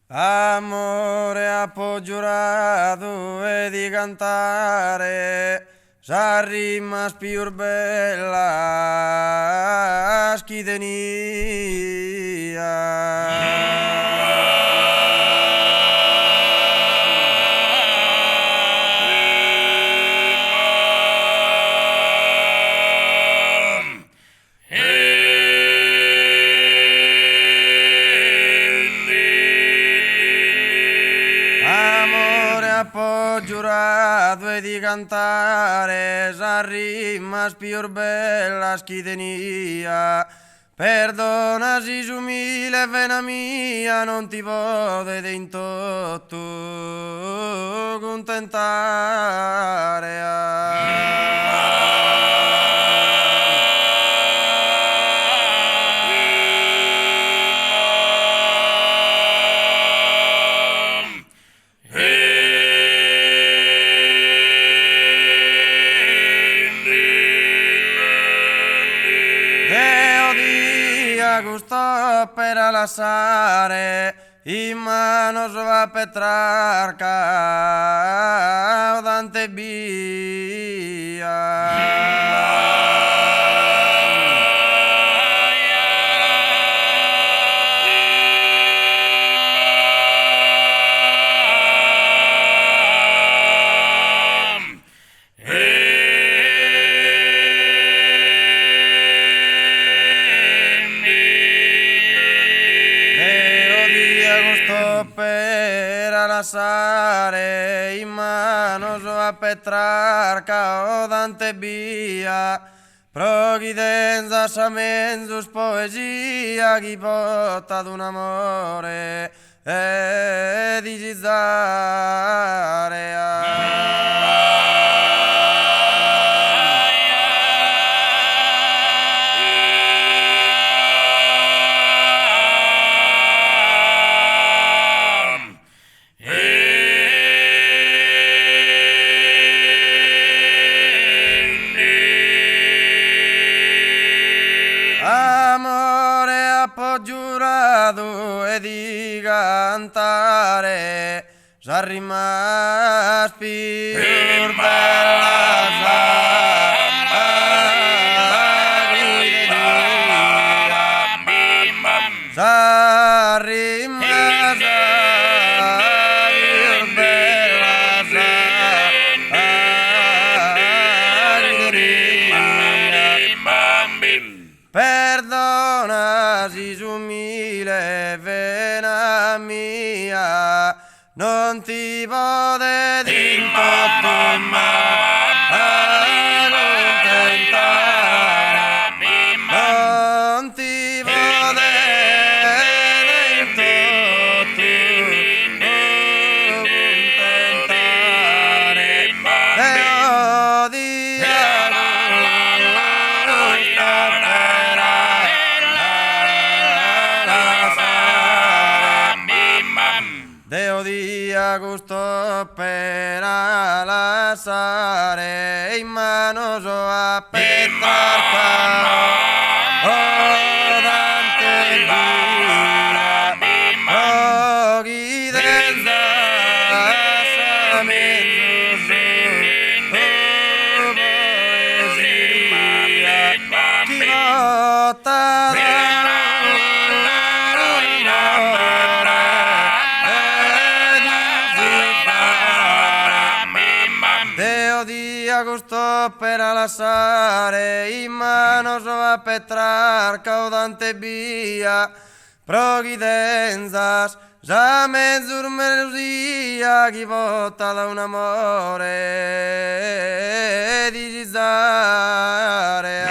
Amore ha giurato e di cantare sa rima più bella chi tenia. Amore ha giurato e di cantare sa rima più bella chi tenia. Perdona si umile vena mia, non ti potete in tutto contentare. Deo dia gusto per lasciare in mano sua Petrarca Dante per lasciare in mano sua Petrarca o Dante via provvidenza samenzus poesia chi porta ad un amore e di Amore ha giurato e di cantare sa rima più bella sa rima più bella Perdona si umile vena mia, non ti potete in tutto contentare, non ti potete in tutto contentare, Deo dia Deo dia gusto per lasciare in mano sua Petrarca o Dante via chi denza poesia chi vota Deo dia gusto per lasciare in mano sua Petrarca o Dante via provvidenzas già mezzur melodia chi vota da un amore di gisare